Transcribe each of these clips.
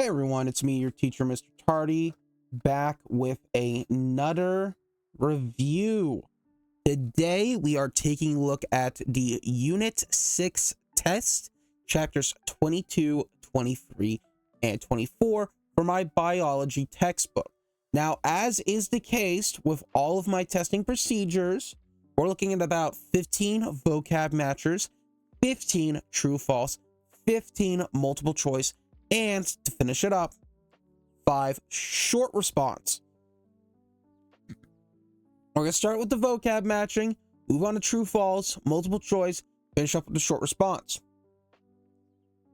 Hey everyone, it's me, your teacher, Mr. Tardy, back with another review. Today we are taking a look at the Unit 6 test, chapters 22, 23, and 24 for my biology textbook. Now, as is the case with all of my testing procedures, we're looking at about 15 vocab matchers, 15 true-false, 15 multiple choice, and to finish it up, 5 short response. We're going to start with the vocab matching, move on to true false, multiple choice, finish up with the short response.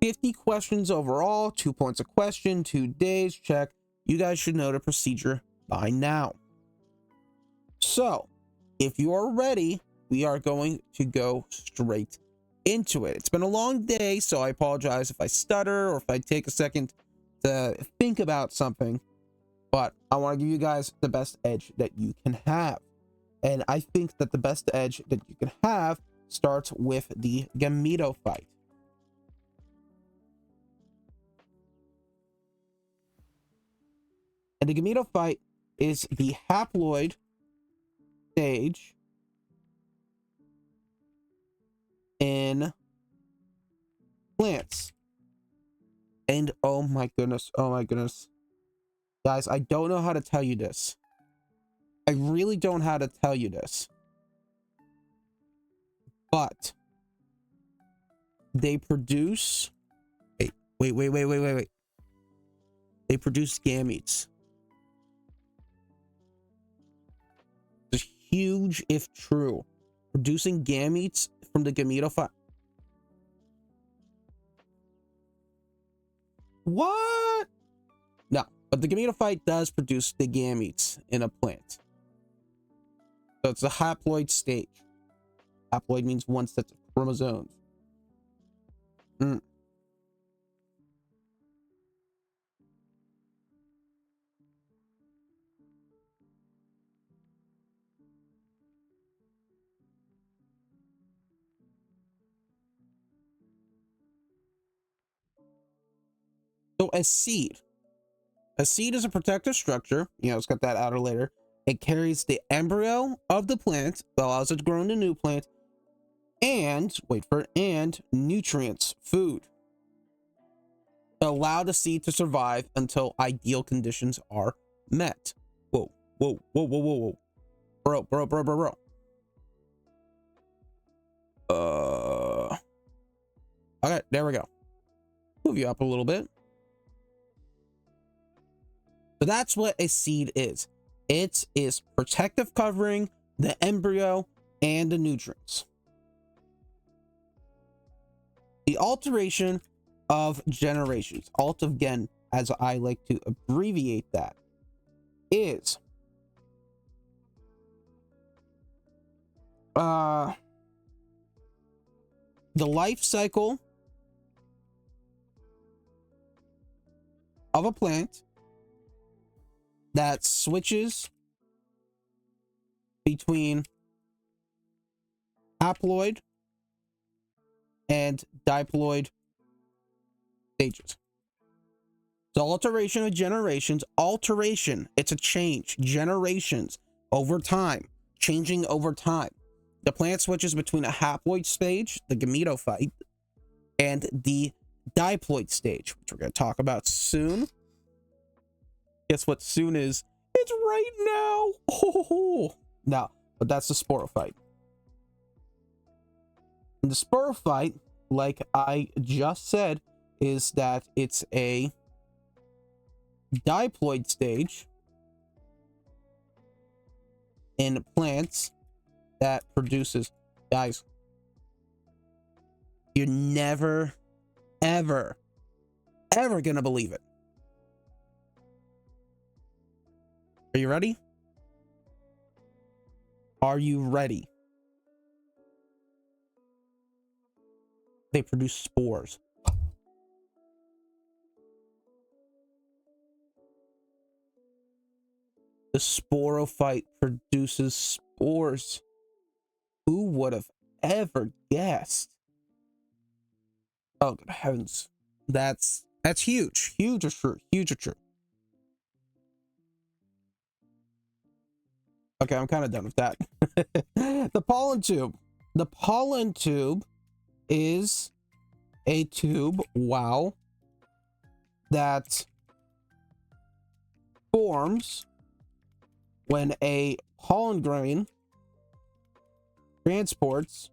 50 questions overall, 2 points a question, 2 days, check. You guys should know the procedure by now. So, if you are ready, we are going to go straight into it. It's been a long day, so I apologize if I stutter or if I take a second to think about something, but I want to give you guys the best edge that you can have. And I think that the best edge that you can have starts with the gametophyte. And the gametophyte is the haploid stage in plants. And oh my goodness, guys, I don't know how to tell you this. I really don't know how to tell you this, but they produce wait. They produce gametes. It's huge if true. Producing gametes from the gametophyte. What? No, but the gametophyte does produce the gametes in a plant. So it's a haploid stage. Haploid means one set of chromosomes. So a seed is a protective structure. It's got that outer layer. It carries the embryo of the plant that allows it to grow into a new plant, and and nutrients, food, to allow the seed to survive until ideal conditions are met. Whoa. Bro. Okay, there we go. Move you up a little bit. So that's what a seed is. It is protective covering the embryo and the nutrients. The alteration of generations, alt of gen, as I like to abbreviate that, is the life cycle of a plant that switches between haploid and diploid stages. So alteration of generations, it's a change, generations over time, changing over time. The plant switches between a haploid stage, the gametophyte, and the diploid stage, which we're going to talk about soon. Guess what soon is? It's right now. Oh, no, but that's the sporophyte. And the sporophyte, like I just said, is that it's a diploid stage in plants that produces, guys, you're never, ever gonna believe it. Are you ready? Are you ready? They produce spores. The sporophyte produces spores. Who would have ever guessed? Oh, good heavens. That's That's huge. Huge or true. Huge or true. Okay, I'm kind of done with that. The pollen tube. The pollen tube is a tube, wow, that forms when a pollen grain transports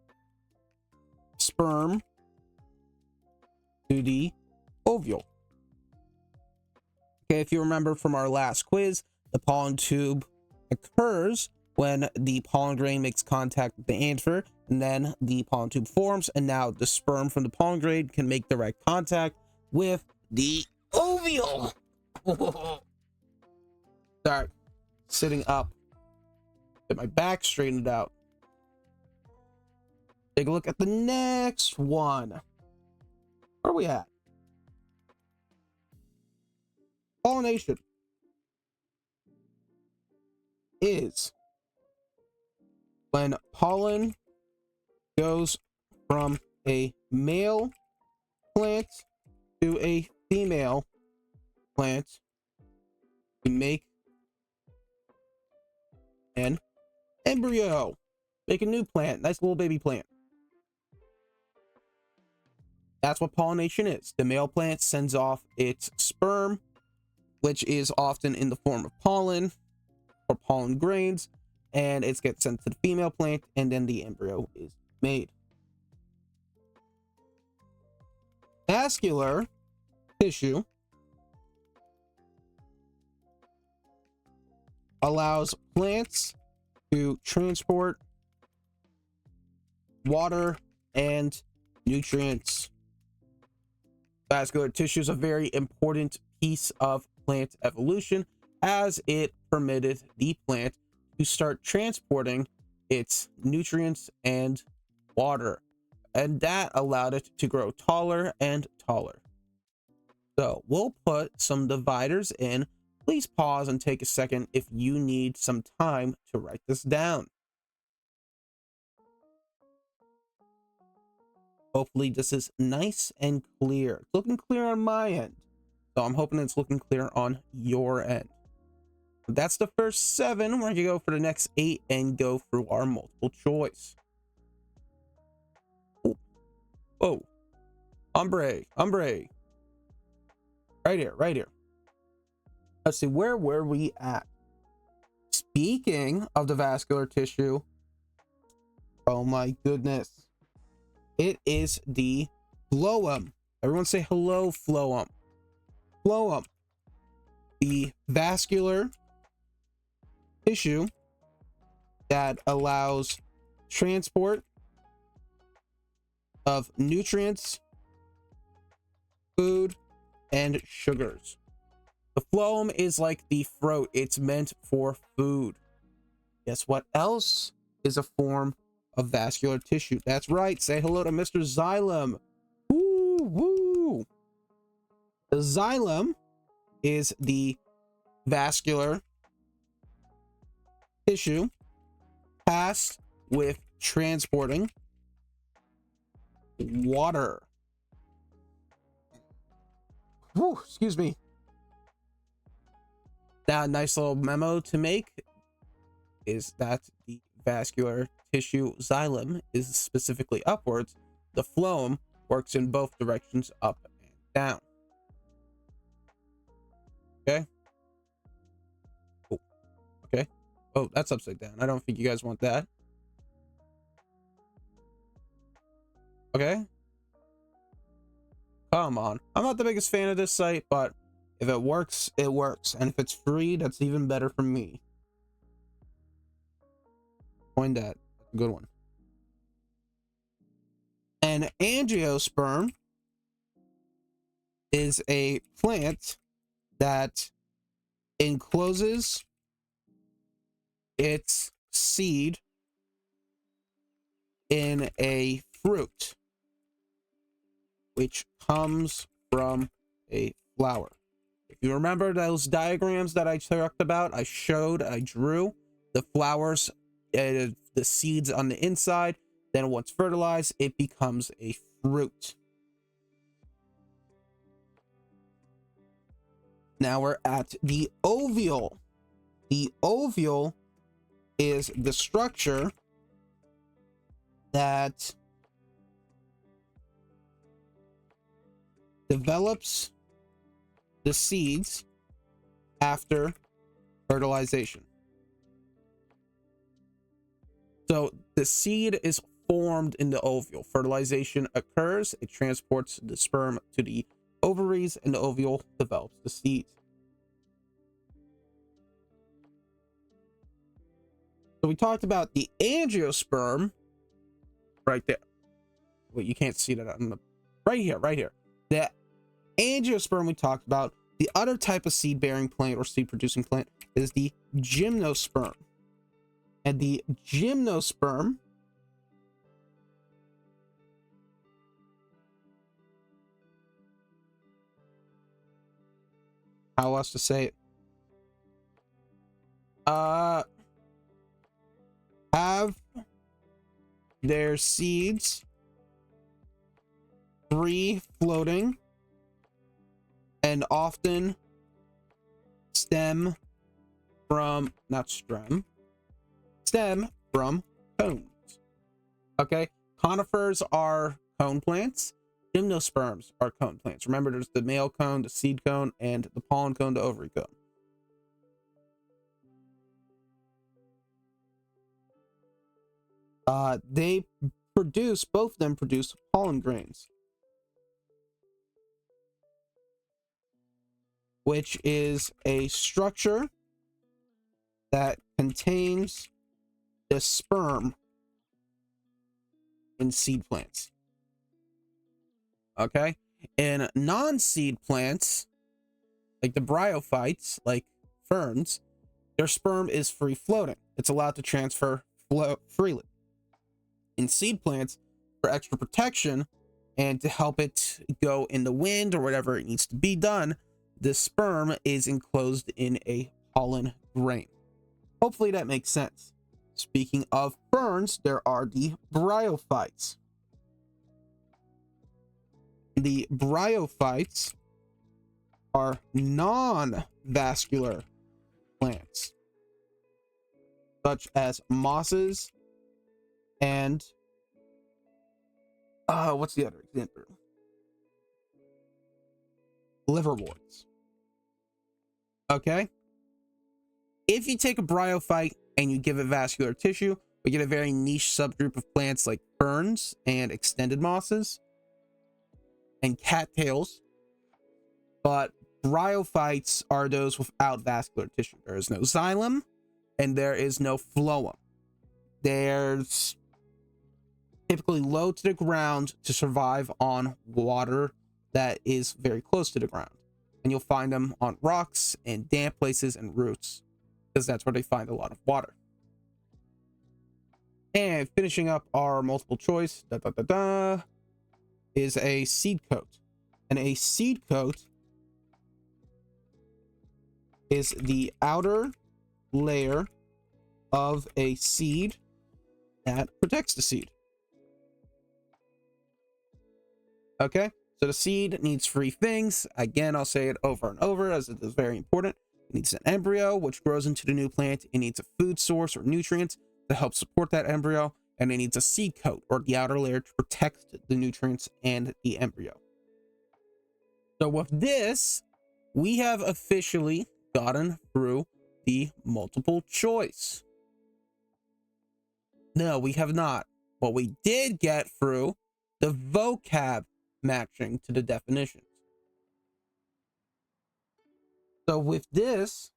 sperm to the ovule. Okay, if you remember from our last quiz, the pollen tube occurs when the pollen grain makes contact with the anther, and then the pollen tube forms, and now the sperm from the pollen grain can make direct contact with the ovule. Sorry, sitting up, get my back straightened out. Take a look at the next one. Where are we at? Pollination is when pollen goes from a male plant to a female plant to make an embryo. Make a new plant, nice little baby plant. That's what pollination is. The male plant sends off its sperm, which is often in the form of pollen or pollen grains, and it gets sent to the female plant, and then the embryo is made. Vascular tissue allows plants to transport water and nutrients. Vascular tissue is a very important piece of plant evolution, as it permitted the plant to start transporting its nutrients and water, and that allowed it to grow taller and taller. So we'll put some dividers in. Please pause and take a second if you need some time to write this down. Hopefully this is nice and clear. It's looking clear on my end, so I'm hoping it's looking clear on your end. That's the first 7. We're going to go for the next 8 and go through our multiple choice. Oh, ombre. Right here. Let's see, where were we at? Speaking of the vascular tissue, oh my goodness. It is the phloem. Everyone say hello, phloem. Phloem. The vascular tissue that allows transport of nutrients, food, and sugars. The phloem is like the throat. It's meant for food. Guess what else is a form of vascular tissue? That's right. Say hello to Mr. Xylem. Woo, woo. The xylem is the vascular tissue tasked with transporting water. Whew, excuse me. Now, a nice little memo to make is that the vascular tissue xylem is specifically upwards. The phloem works in both directions, up and down. Okay. Oh, okay. Oh, that's upside down. I don't think you guys want that. Okay. Come on. I'm not the biggest fan of this site, but if it works, it works. And if it's free, that's even better for me. Point that. Good one. An angiosperm is a plant that encloses its seed in a fruit, which comes from a flower. If you remember those diagrams that I talked about, I drew the flowers, the seeds on the inside. Then once fertilized, it becomes a fruit. Now we're at the ovule. The ovule is the structure that develops the seeds after fertilization. So the seed is formed in the ovule. Fertilization occurs, it transports the sperm to the ovaries, and the ovule develops the seed. So we talked about the angiosperm right there. Wait, you can't see that on the right here. The angiosperm we talked about. The other type of seed-bearing plant or seed-producing plant is the gymnosperm. And the gymnosperm how else to say it? Have their seeds free floating and often stem from cones. Okay, conifers are cone plants. Gymnosperms are cone plants. Remember, there's the male cone, the seed cone, and the pollen cone, the ovary cone. They produce, both of them produce pollen grains, which is a structure that contains the sperm in seed plants. Okay, in non-seed plants, like the bryophytes, like ferns, their sperm is free floating. It's allowed to transfer freely. In seed plants, for extra protection and to help it go in the wind or whatever it needs to be done, the sperm is enclosed in a pollen grain. Hopefully that makes sense. Speaking of ferns, there are the bryophytes. The bryophytes are non-vascular plants, such as mosses and what's the other example? Liverworts. Okay, if you take a bryophyte and you give it vascular tissue, we get a very niche subgroup of plants like ferns and extended mosses and cattails. But bryophytes are those without vascular tissue. There is no xylem and there is no phloem. There's typically low to the ground to survive on water that is very close to the ground. And you'll find them on rocks and damp places and roots, because that's where they find a lot of water. And finishing up our multiple choice, is a seed coat. And a seed coat is the outer layer of a seed that protects the seed. Okay, so the seed needs three things. Again, I'll say it over and over as it is very important. It needs an embryo, which grows into the new plant. It needs a food source or nutrients to help support that embryo. And it needs a seed coat or the outer layer to protect the nutrients and the embryo. So with this, we have officially gotten through the multiple choice. No, we have not. But we did get through the vocab matching to the definitions. So with this,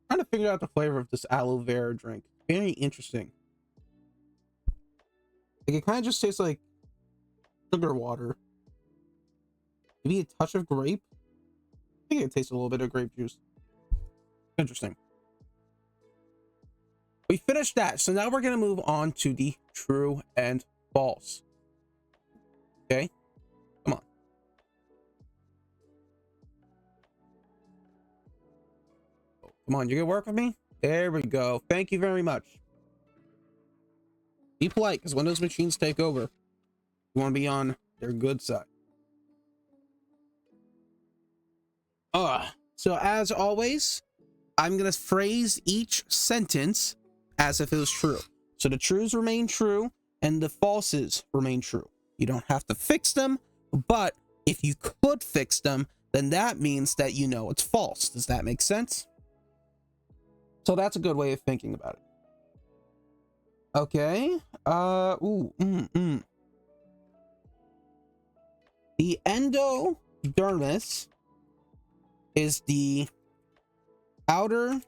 trying to figure out the flavor of this aloe vera drink. Very interesting. Like, it kind of just tastes like sugar water. Maybe a touch of grape. I think it tastes a little bit of grape juice. Interesting. We finished that, so now we're going to move on to the true and false. Okay, come on. Oh, come on, you can work with me? There we go. Thank you very much. Be polite, because when those machines take over, you want to be on their good side. So as always, I'm going to phrase each sentence as if it was true. So the trues remain true and the falses remain true. You don't have to fix them, but if you could fix them, then that means that you know it's false. Does that make sense? So that's a good way of thinking about it. Okay. The endodermis is the outer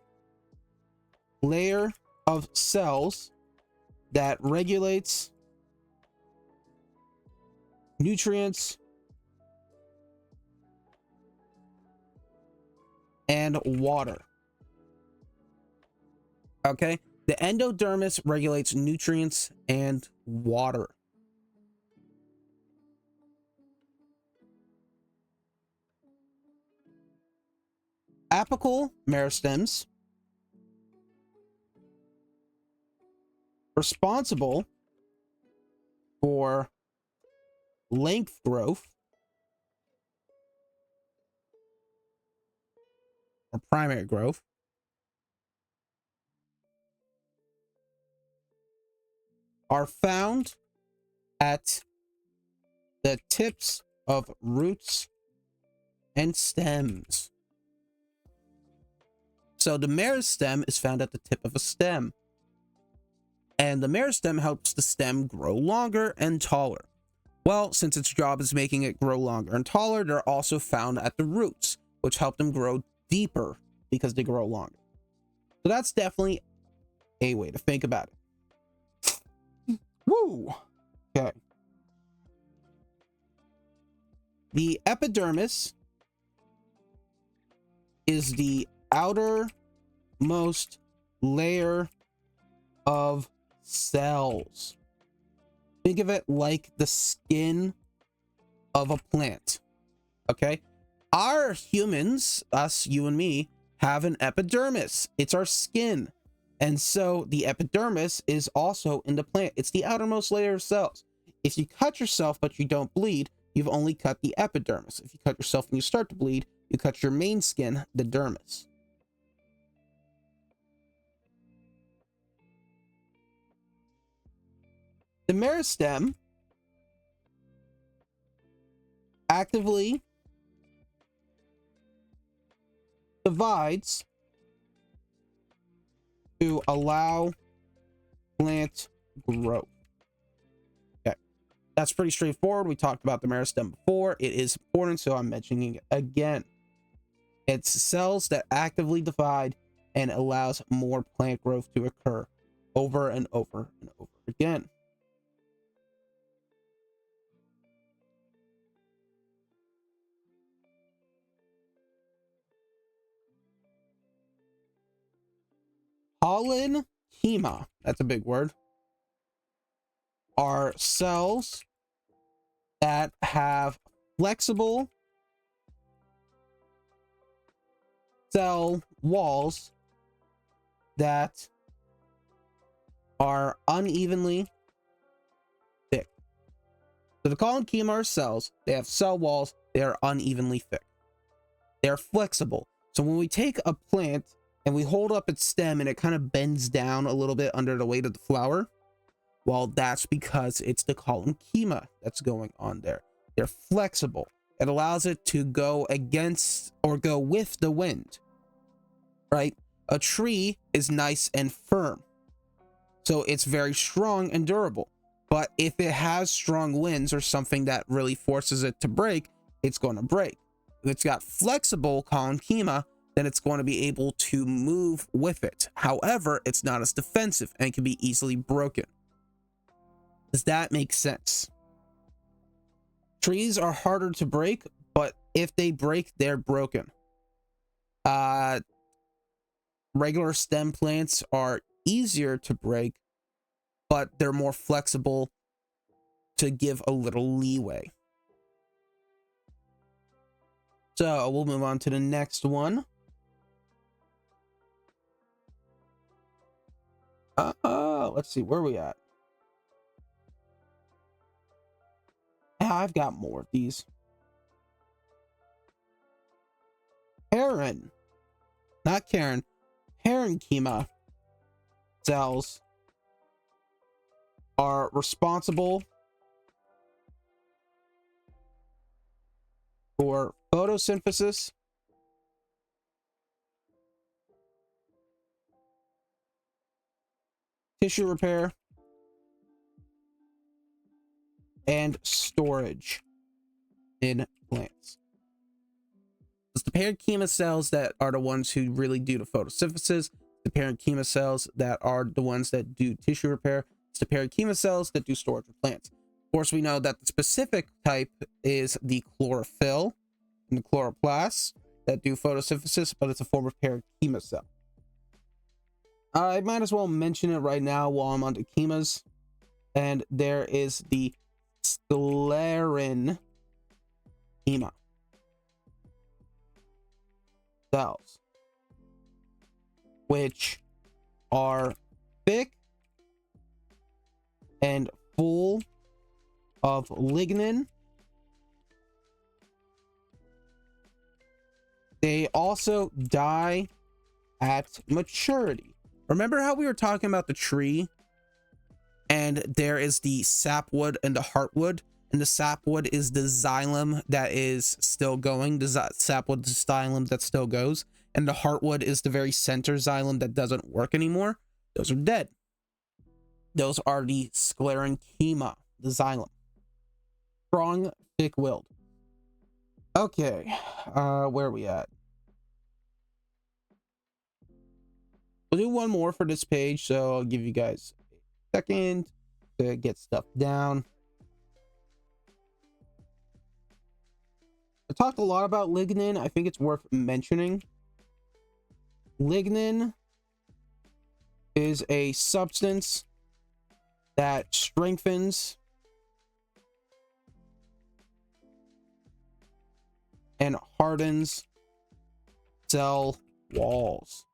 layer of cells that regulates nutrients and water. Okay, the endodermis regulates nutrients and water. Apical meristems responsible for length growth or primary growth. Are found at the tips of roots and stems. So the meristem is found at the tip of a stem. And the meristem helps the stem grow longer and taller. Well, since its job is making it grow longer and taller, they're also found at the roots, which help them grow deeper because they grow longer. So that's definitely a way to think about it. Woo! Okay. The epidermis is the outermost layer of cells. Think of it like the skin of a plant. Okay? Our humans, us, you and me, have an epidermis. It's our skin. And so the epidermis is also in the plant. It's the outermost layer of cells. If you cut yourself but you don't bleed, you've only cut the epidermis. If you cut yourself and you start to bleed, you cut your main skin, the dermis. The meristem actively divides to allow plant growth. Okay, that's pretty straightforward. We talked about the meristem before. It is important, so I'm mentioning it again. It's cells that actively divide and allows more plant growth to occur over and over and over again. Parenchyma, that's a big word, are cells that have flexible cell walls that are unevenly thick. So the parenchyma are cells, they have cell walls, they are unevenly thick. They are flexible. So when we take a plant and we hold up its stem and it kind of bends down a little bit under the weight of the flower, well, that's because it's the parenchyma that's going on there. They're flexible. It allows it to go against or go with the wind, right? A tree is nice and firm, so it's very strong and durable. But if it has strong winds or something that really forces it to break, it's going to break. If it's got flexible parenchyma, then it's going to be able to move with it. However, it's not as defensive and can be easily broken. Does that make sense? Trees are harder to break, but if they break, they're broken. Regular stem plants are easier to break, but they're more flexible to give a little leeway. So we'll move on to the next one. Let's see, where are we at? Yeah, I've got more of these. Heron, not Karen, parenchyma cells are responsible for photosynthesis, tissue repair, and storage in plants. It's the parenchyma cells that are the ones who really do the photosynthesis. The parenchyma cells that are the ones that do tissue repair. It's the parenchyma cells that do storage in plants. Of course, we know that the specific type is the chlorophyll and the chloroplasts that do photosynthesis, but it's a form of parenchyma cell. I might as well mention it right now while I'm on the chemas. And there is the sclerenchyma cells, which are thick and full of lignin. They also die at maturity. Remember how we were talking about the tree? And there is the sapwood and the heartwood. And the sapwood is the xylem that is still going. The sapwood is the xylem that still goes. And the heartwood is the very center xylem that doesn't work anymore. Those are dead. Those are the sclerenchyma, the xylem. Strong, thick-willed. Okay, where are we at? We'll do one more for this page, so I'll give you guys a second to get stuff down. I talked a lot about lignin. I think it's worth mentioning. Lignin is a substance that strengthens and hardens cell walls.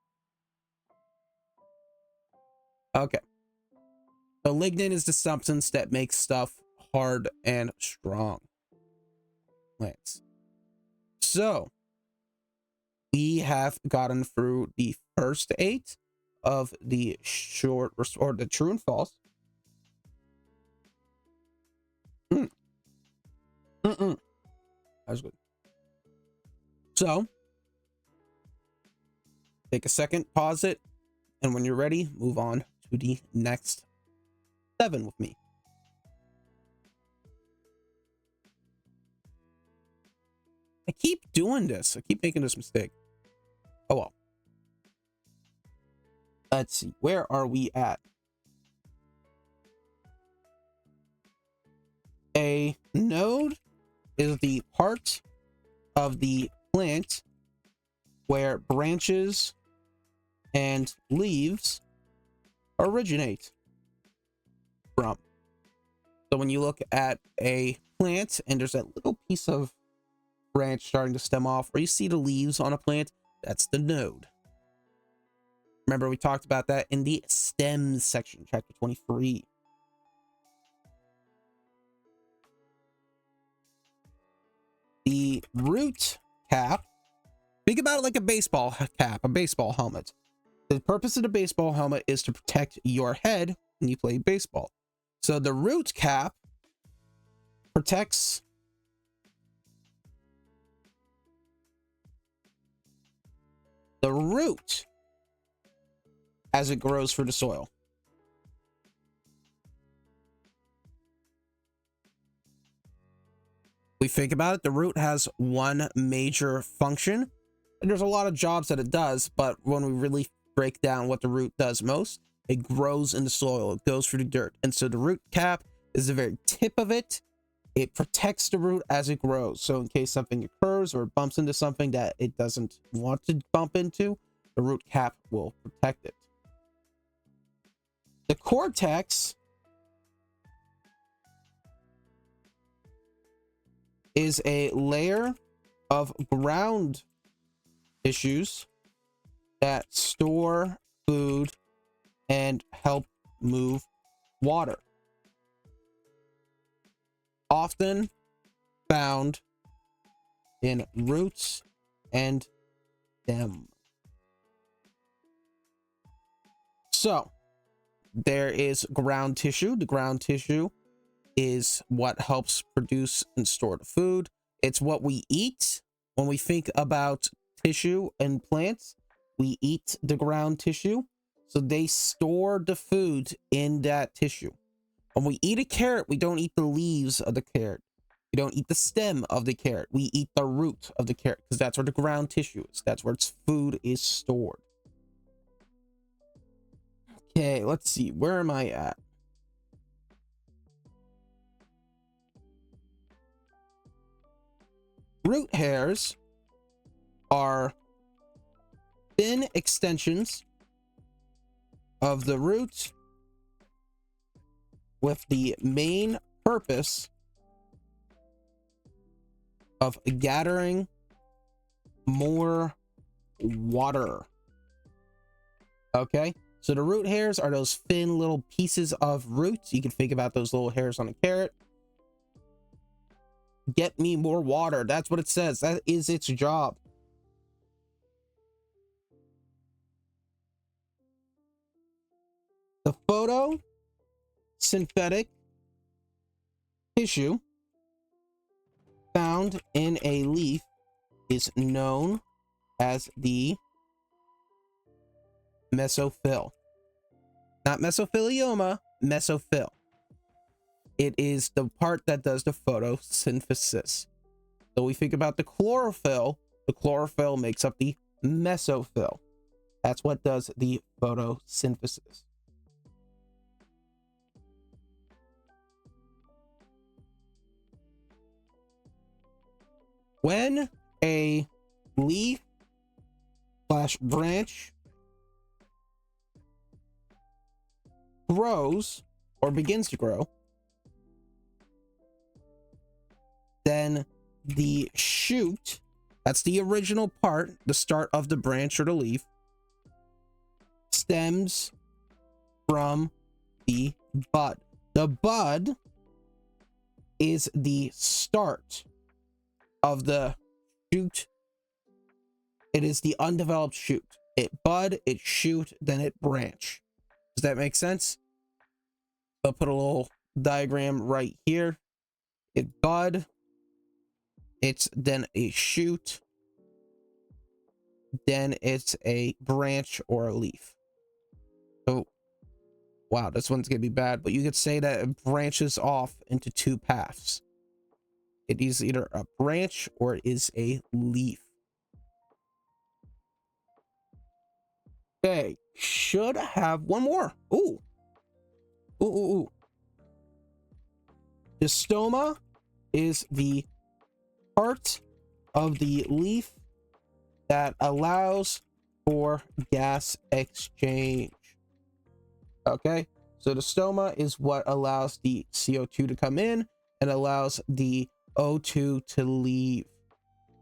Okay. So lignin is the substance that makes stuff hard and strong. Plants. So we have gotten through the first 8 of the short or the true and false. That was good. So take a second, pause it, and when you're ready, move on to the next 7 with me. I keep doing this. I keep making this mistake. Oh well. Let's see. Where are we at? A node is the part of the plant where branches and leaves originate from. So when you look at a plant and there's that little piece of branch starting to stem off, or you see the leaves on a plant, that's the node. Remember, we talked about that in the stems section, chapter 23. The root cap, think about it like a baseball cap, a baseball helmet. The purpose of the baseball helmet is to protect your head when you play baseball. So the root cap protects the root as it grows through the soil. We think about it, the root has one major function, and there's a lot of jobs that it does, but when we really break down what the root does most, it grows in the soil, it goes through the dirt. And so the root cap is the very tip of it. It protects the root as it grows. So in case something occurs or bumps into something that it doesn't want to bump into, the root cap will protect it. The cortex is a layer of ground tissues that store food and help move water. Often found in roots and stem. So there is ground tissue. The ground tissue is what helps produce and store the food. It's what we eat. When we think about tissue and plants, we eat the ground tissue. So they store the food in that tissue. When we eat a carrot, we don't eat the leaves of the carrot. We don't eat the stem of the carrot. We eat the root of the carrot because that's where the ground tissue is. That's where its food is stored. Okay, let's see. Where am I at? Root hairs are thin extensions of the root with the main purpose of gathering more water. Okay, so the root hairs are those thin little pieces of roots. You can think about those little hairs on a carrot. Get me more water. That's what it says. That is its job. The photosynthetic tissue found in a leaf is known as the mesophyll. Not mesothelioma, mesophyll. It is the part that does the photosynthesis. So we think about the chlorophyll makes up the mesophyll. That's what does the photosynthesis. When a leaf / branch grows or begins to grow, then the shoot, that's the original part, the start of the branch or the leaf, stems from the bud. The bud is the start of the shoot. It is the undeveloped shoot. It bud, it shoot, then it branch. Does that make sense? I'll put a little diagram right here. It bud, it's then a shoot, then it's a branch or a leaf. So, wow, this one's gonna be bad, but you could say that it branches off into two paths. It is either a branch or it is a leaf. Okay, should have one more. Ooh. Ooh. The stoma is the part of the leaf that allows for gas exchange. Okay, so the stoma is what allows the CO2 to come in and allows the O2 to leave.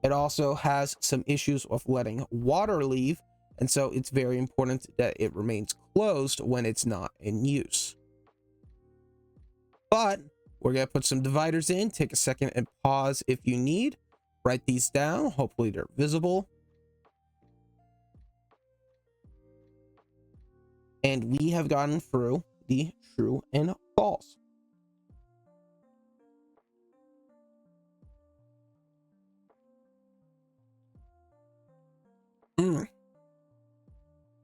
It also has some issues with letting water leave, and so it's very important that it remains closed when it's not in use. But we're gonna put some dividers in. Take a second and pause if you need. Write these down. Hopefully they're visible. And we have gotten through the true and false.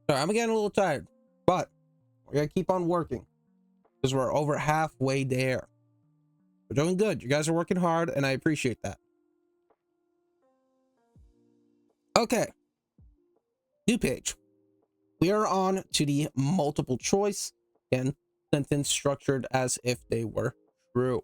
Sorry, I'm getting a little tired, but we're gonna keep on working because we're over halfway there. We're doing good. You guys are working hard, and I appreciate that. Okay, new page. We are on to the multiple choice. Again, sentence structured as if they were true.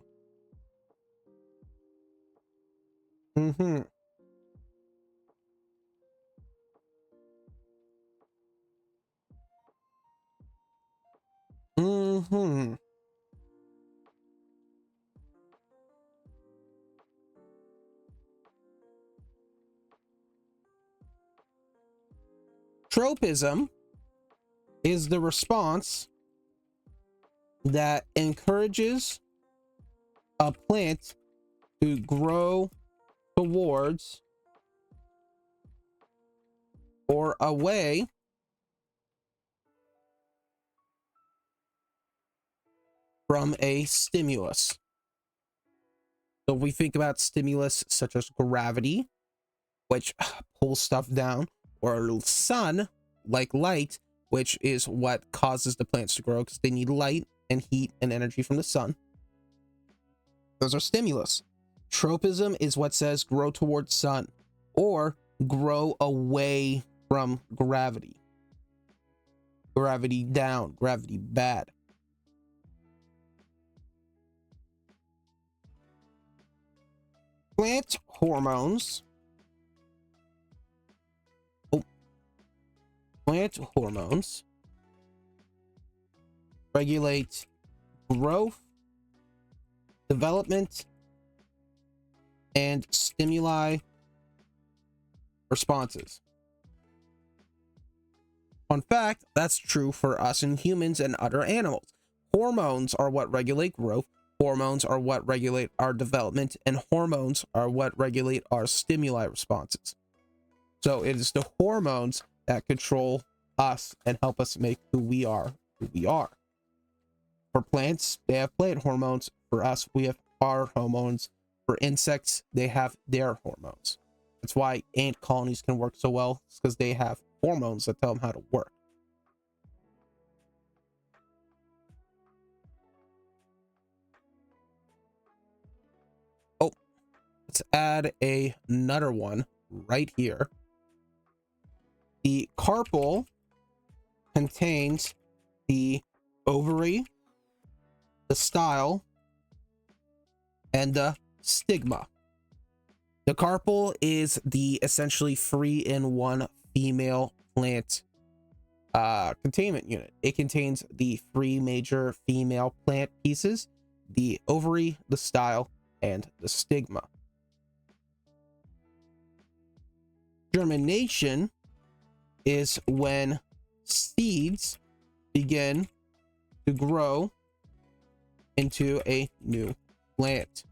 Tropism is the response that encourages a plant to grow towards or away from a stimulus. So if we think about stimulus such as gravity, which pulls stuff down, or sun, like light, which is what causes the plants to grow because they need light and heat and energy from the sun. Those are stimulus. Tropism is what says grow towards sun or grow away from gravity. Gravity down, gravity bad. Plant hormones. Plant hormones regulate growth, development, and stimuli responses. Fun fact, that's true for us and humans and other animals. Hormones are what regulate growth. Hormones are what regulate our development, and hormones are what regulate our stimuli responses. So it is the hormones that control us and help us make who we are who we are. For plants, they have plant hormones. For us, we have our hormones. For insects, they have their hormones. That's why ant colonies can work so well. It's because they have hormones that tell them how to work. Oh, let's add another one right here. The carpel contains the ovary, the style, and the stigma. The carpel is the essentially 3-in-1 female plant containment unit. It contains the 3 major female plant pieces: the ovary, the style, and the stigma. Germination is when seeds begin to grow into a new plant.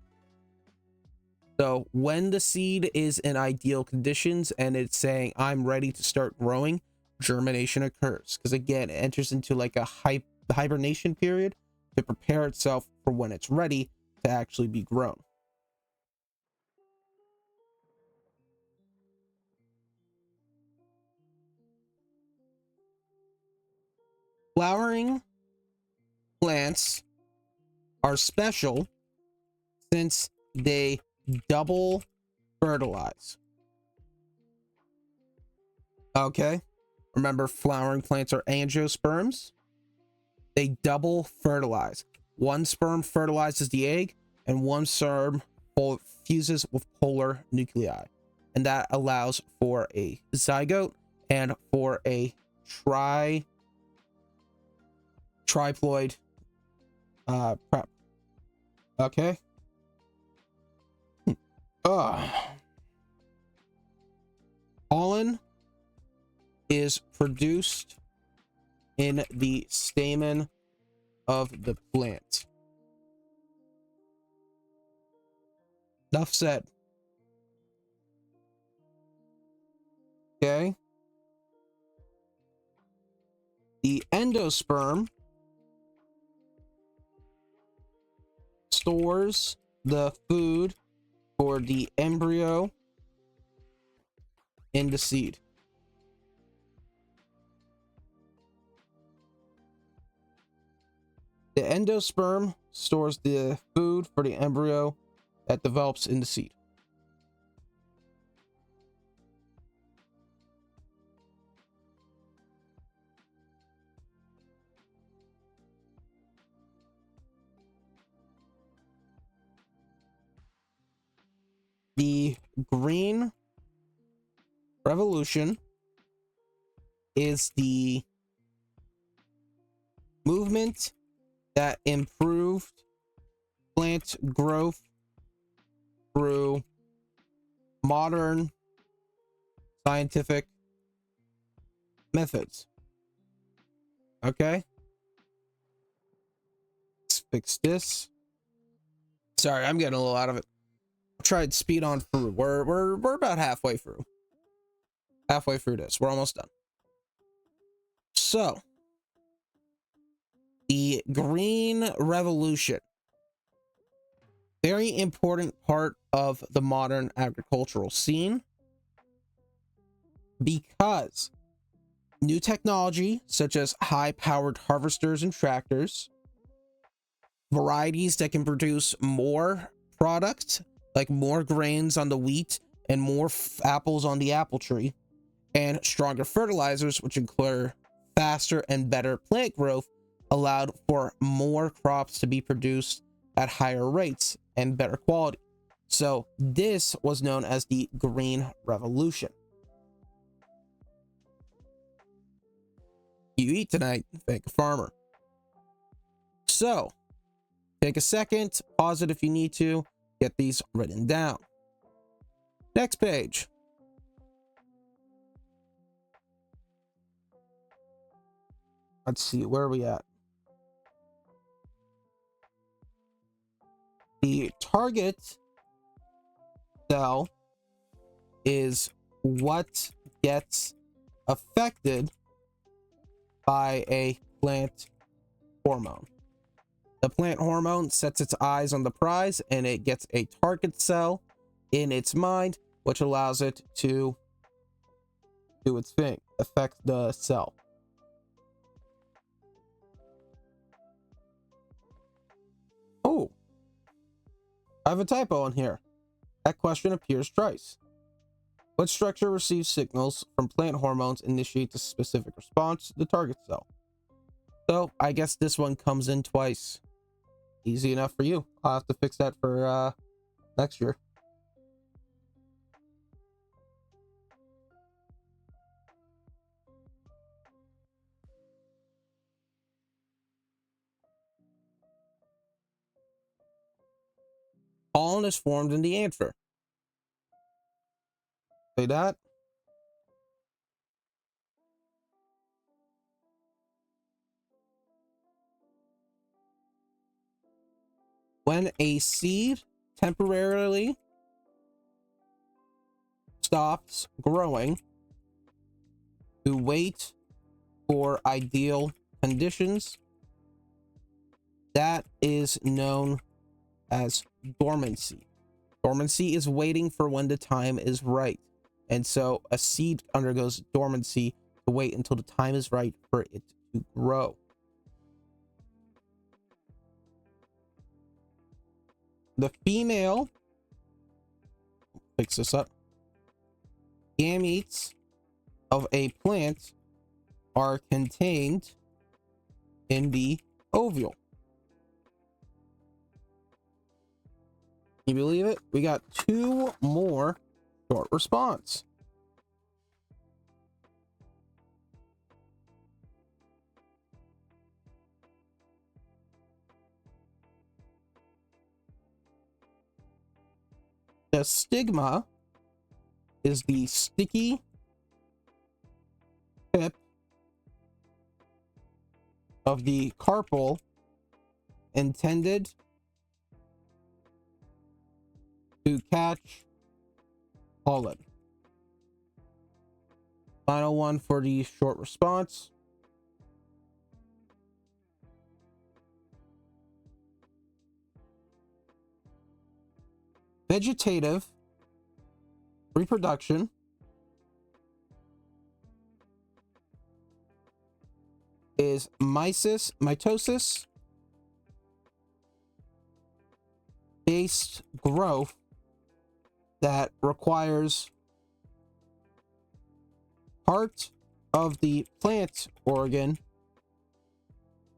So when the seed is in ideal conditions and it's saying, I'm ready to start growing, germination occurs. Because again, it enters into like a hibernation period to prepare itself for when it's ready to actually be grown. Flowering plants are special since they double fertilize. Okay, remember flowering plants are angiosperms. They double fertilize. One sperm fertilizes the egg, and one sperm fuses with polar nuclei, and that allows for a zygote and for a triploid prep. Okay. Pollen is produced in the stamen of the plant. Enough said. Okay. The endosperm stores the food for the embryo in the seed. The endosperm stores the food for the embryo that develops in the seed. The green revolution is the movement that improved plant growth through modern scientific methods. Okay, let's fix this. Sorry, I'm getting a little out of it. Tried speed on through. We're about halfway through. Halfway through this. We're almost done. So, the Green Revolution. Very important part of the modern agricultural scene, because new technology such as high-powered harvesters and tractors, varieties that can produce more product, like more grains on the wheat and more apples on the apple tree, and stronger fertilizers, which include faster and better plant growth, allowed for more crops to be produced at higher rates and better quality. So this was known as the Green Revolution. You eat tonight, thank a farmer. So take a second, pause it if you need to, get these written down. Next page. Let's see, where are we at? The target cell is what gets affected by a plant hormone. The plant hormone sets its eyes on the prize, and it gets a target cell in its mind, which allows it to do its thing, affect the cell. Oh, I have a typo on here. That question appears twice. What structure receives signals from plant hormones and initiates a specific response to the target cell? So I guess this one comes in twice. Easy enough for you. I'll have to fix that for next year. Pollen is formed in the anther. Say that. When a seed temporarily stops growing to wait for ideal conditions, that is known as dormancy. Dormancy is waiting for when the time is right. And so a seed undergoes dormancy to wait until the time is right for it to grow. The female, fix this up, gametes of a plant are contained in the ovule. Can you believe it? We got 2 more short response. The stigma is the sticky tip of the carpel intended to catch pollen. Final one for the short response. Vegetative reproduction is mitosis based growth that requires part of the plant organ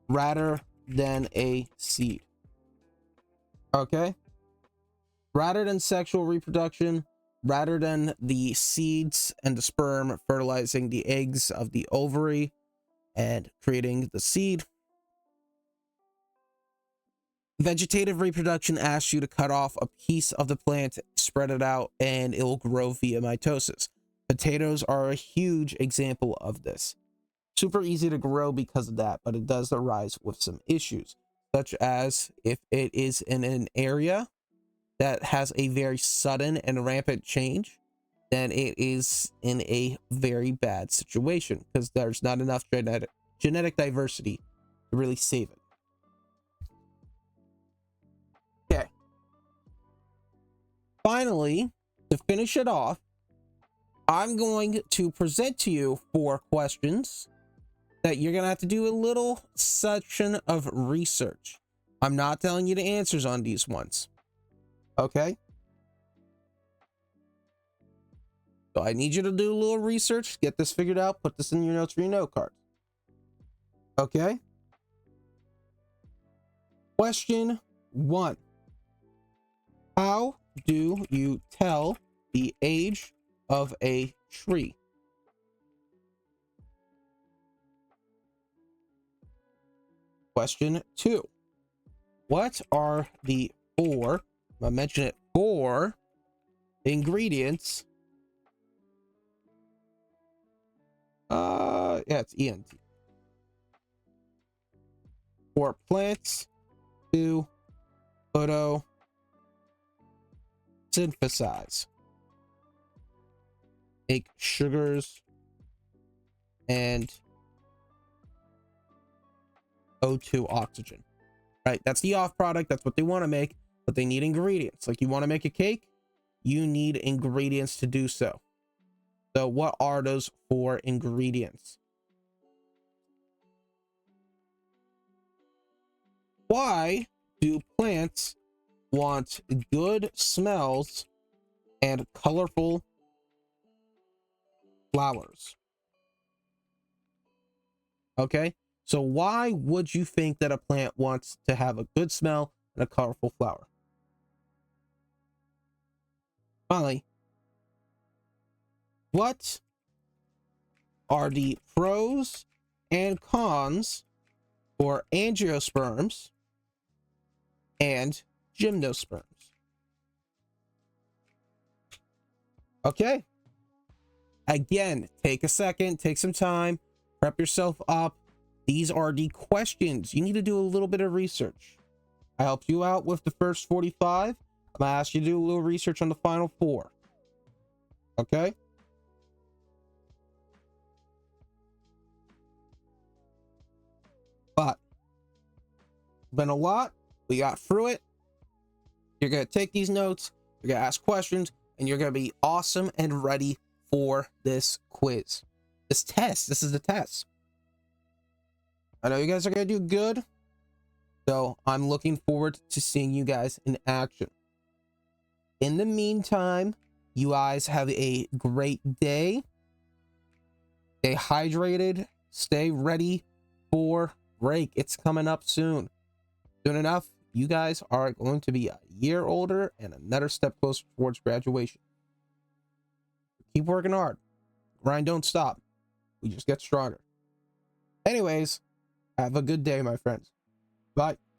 rather than a seed. Okay? Rather than sexual reproduction, rather than the seeds and the sperm fertilizing the eggs of the ovary and creating the seed, vegetative reproduction asks you to cut off a piece of the plant, spread it out, and it will grow via mitosis. Potatoes are a huge example of this. Super easy to grow because of that, but it does arise with some issues, such as if it is in an area that has a very sudden and rampant change, then it is in a very bad situation because there's not enough genetic diversity to really save it. Okay. Finally, to finish it off, I'm going to present to you 4 questions that you're going to have to do a little section of research. I'm not telling you the answers on these ones. Okay? So I need you to do a little research, get this figured out, put this in your notes for your note card. Okay? Question 1. How do you tell the age of a tree? Question 2. What are the 4, I mentioned it, 4 ingredients? Yeah, it's ENT. For plants to photosynthesize, make sugars and O2 oxygen. Right? That's the off product. That's what they want to make, but they need ingredients. Like you want to make a cake, you need ingredients to do so. So what are those 4 ingredients? Why do plants want good smells and colorful flowers? Okay, so why would you think that a plant wants to have a good smell and a colorful flower? Finally, what are the pros and cons for angiosperms and gymnosperms? Okay. Again, take a second, take some time, prep yourself up. These are the questions. You need to do a little bit of research. I helped you out with the first 45. I'm gonna ask you to do a little research on the final 4. Okay? But been a lot. We got through it. You're gonna take these notes, you're gonna ask questions, and you're gonna be awesome and ready for this quiz. This test. This is the test. I know you guys are gonna do good. So I'm looking forward to seeing you guys in action. In the meantime, you guys have a great day. Stay hydrated. Stay ready for break. It's coming up soon. Soon enough, you guys are going to be a year older and another step closer towards graduation. Keep working hard. Grind don't stop. We just get stronger. Anyways, have a good day, my friends. Bye.